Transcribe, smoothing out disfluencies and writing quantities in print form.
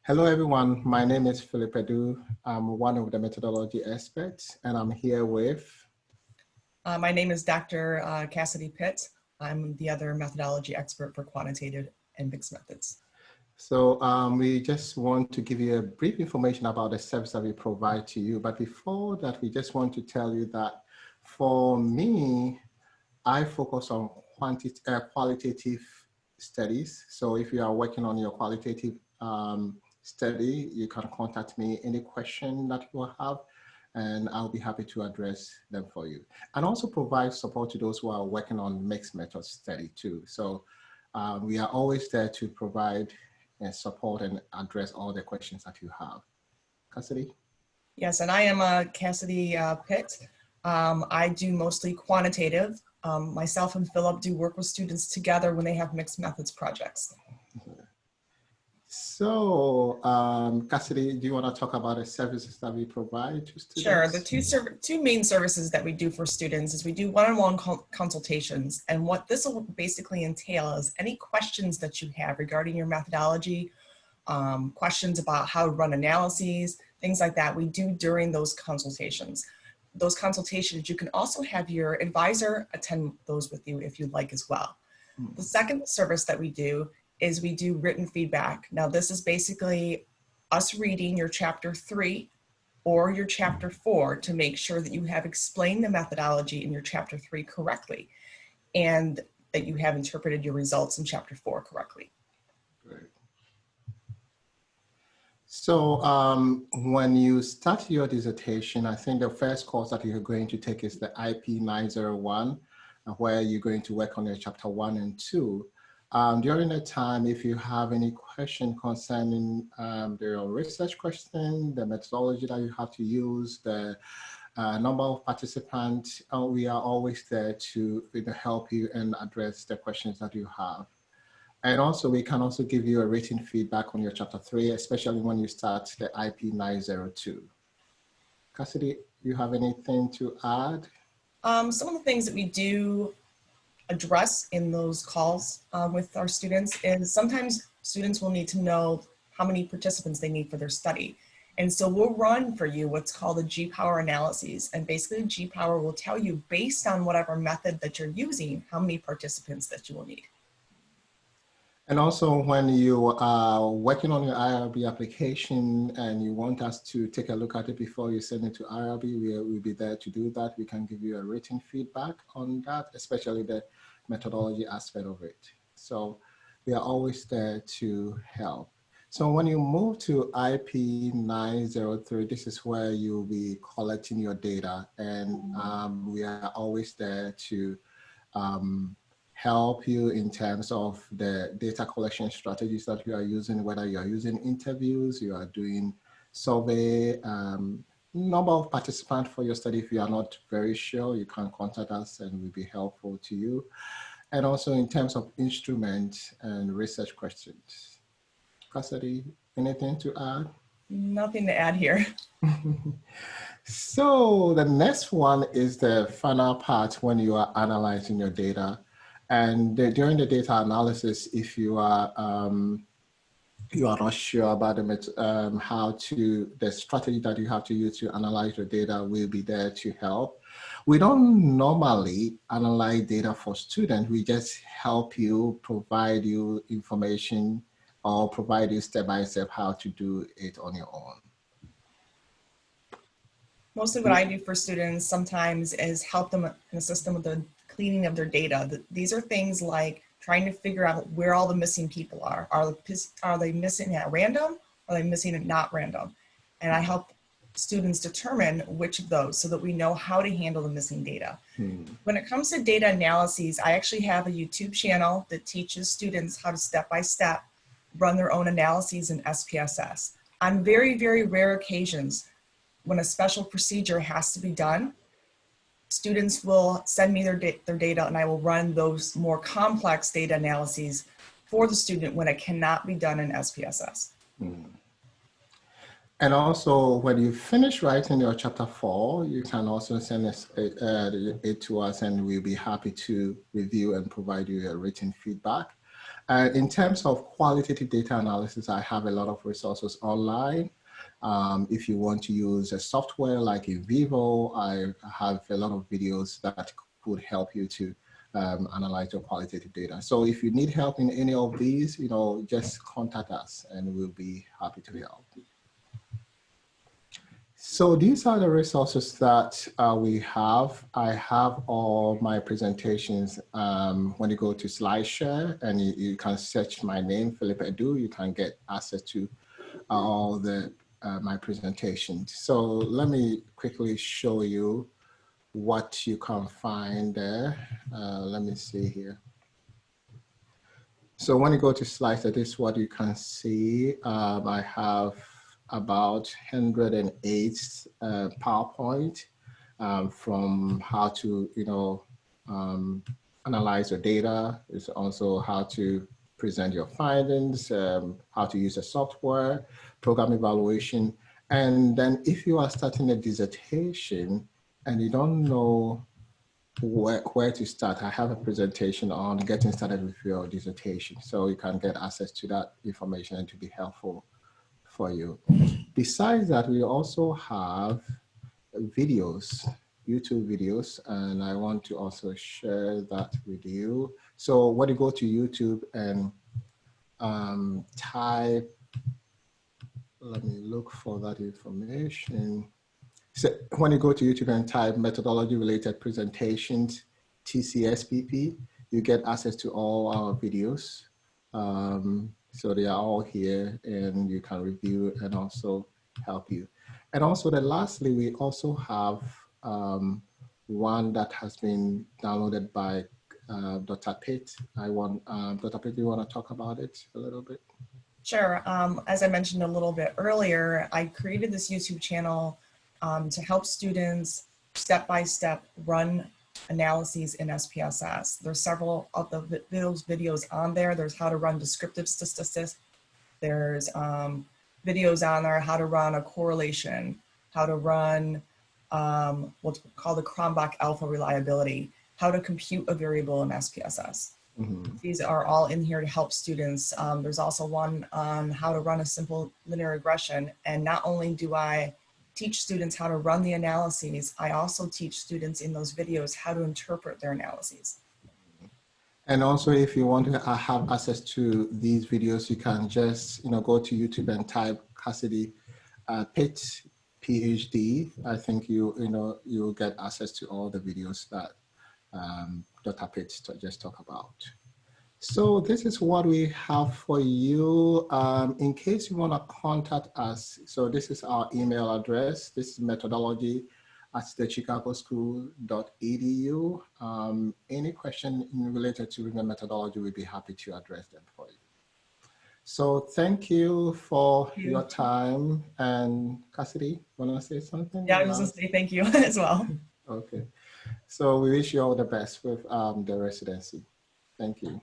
Hello, everyone. My name is Philip Edu. I'm one of the methodology experts, and I'm here with... My name is Dr. Cassidy Pitt. I'm the other methodology expert for quantitative and mixed methods. So we just want to give you a brief information about the service that we provide to you. But before that, we just want to tell you that for me, I focus on qualitative studies. So if you are working on your qualitative study, you can contact me any question that you have, and I'll be happy to address them for you. And also provide support to those who are working on mixed method study too. So we are always there to provide support and address all the questions that you have. Cassidy? Yes, and I am Cassidy Pitt. I do mostly quantitative. Myself and Philip do work with students together when they have mixed methods projects. So, Cassidy, do you want to talk about the services that we provide to students? Sure. The two main services that we do for students is we do one-on-one consultations. And what this will basically entail is any questions that you have regarding your methodology, questions about how to run analyses, things like that, we do during those consultations. Those consultations, you can also have your advisor attend those with you if you'd like as well. The second service that we do is we do written feedback. Now this is basically us reading your chapter 3 or your chapter 4 to make sure that you have explained the methodology in your chapter 3 correctly and that you have interpreted your results in chapter 4 correctly. Great. So when you start your dissertation, I think the first course that you're going to take is the IP 901, where you're going to work on your chapter 1 and 2. During that time, if you have any question concerning the research question, the methodology that you have to use, the number of participants, we are always there to help you and address the questions that you have. And also, we can also give you a written feedback on your chapter 3, especially when you start the IP 902. Cassidy, you have anything to add? Some of the things that we do address in those calls with our students is sometimes students will need to know how many participants they need for their study. And so we'll run for you what's called a G-Power analysis. And basically G-Power will tell you based on whatever method that you're using, how many participants that you will need. And also when you are working on your IRB application and you want us to take a look at it before you send it to IRB, we'll be there to do that. We can give you a written feedback on that, especially the methodology aspect of it. So we are always there to help. So when you move to IP 903, this is where you'll be collecting your data, and we are always there to help you in terms of the data collection strategies that you are using, whether you are using interviews, you are doing survey, number of participants for your study. If you are not very sure, you can contact us and we'll be helpful to you. And also in terms of instruments and research questions. Cassidy, anything to add? Nothing to add here. So the next one is the final part when you are analyzing your data. And during the data analysis, if you are not sure about the strategy that you have to use to analyze your data, we'll be there to help. We don't normally analyze data for students. We just help you, provide you information, or provide you step-by-step how to do it on your own. Mostly what I do for students sometimes is help them and assist them with the cleaning of their data. These are things like trying to figure out where all the missing people are. Are they missing at random? Are they missing at not random? And I help students determine which of those so that we know how to handle the missing data. When it comes to data analyses, I actually have a YouTube channel that teaches students how to step-by-step run their own analyses in SPSS. On very, very rare occasions, when a special procedure has to be done, students will send me their data and I will run those more complex data analyses for the student when it cannot be done in SPSS. And also when you finish writing your chapter 4, you can also send it to us and we'll be happy to review and provide you a written feedback. In terms of qualitative data analysis, I have a lot of resources online. If you want to use a software like in Vivo, I have a lot of videos that could help you to analyze your qualitative data. So if you need help in any of these, just contact us and we'll be happy to help. So these are the resources that we have. I have all my presentations. When you go to SlideShare and you can search my name, Philip Edu, you can get access to all my presentations. So let me quickly show you what you can find there. Let me see here. So when you go to slides, that is what you can see. I have about 108 PowerPoint from how to, analyze your data. It's also how to present your findings, how to use the software, program evaluation. And then if you are starting a dissertation and you don't know where to start, I have a presentation on getting started with your dissertation. So you can get access to that information and to be helpful for you. Besides that, we also have videos, YouTube videos, and I want to also share that with you. So when you go to YouTube and type, let me look for that information. So when you go to YouTube and type methodology related presentations, TCSPP, you get access to all our videos. So they are all here and you can review and also help you. And also then lastly, we also have one that has been downloaded by Dr. Pitt. Dr. Pitt, do you want to talk about it a little bit? Sure. As I mentioned a little bit earlier, I created this YouTube channel to help students step-by-step run analyses in SPSS. There's several of those videos on there. There's how to run descriptive statistics. There's videos on there, how to run a correlation, how to run what's called the Cronbach alpha reliability, how to compute a variable in SPSS. Mm-hmm. These are all in here to help students. There's also one on how to run a simple linear regression. And not only do I teach students how to run the analyses, I also teach students in those videos how to interpret their analyses. And also, if you want to have access to these videos, you can just go to YouTube and type Cassidy Pitt, PhD. I think you'll get access to all the videos that Dr. Pitt just talked about. So this is what we have for you. In case you want to contact us, so this is our email address. This is methodology@thechicagoschool.edu. Any question related to the methodology, we'd be happy to address them for you. So thank you for your time. And Cassidy, want to say something? Yeah, I was going to say thank you as well. Okay. So we wish you all the best with the residency. Thank you.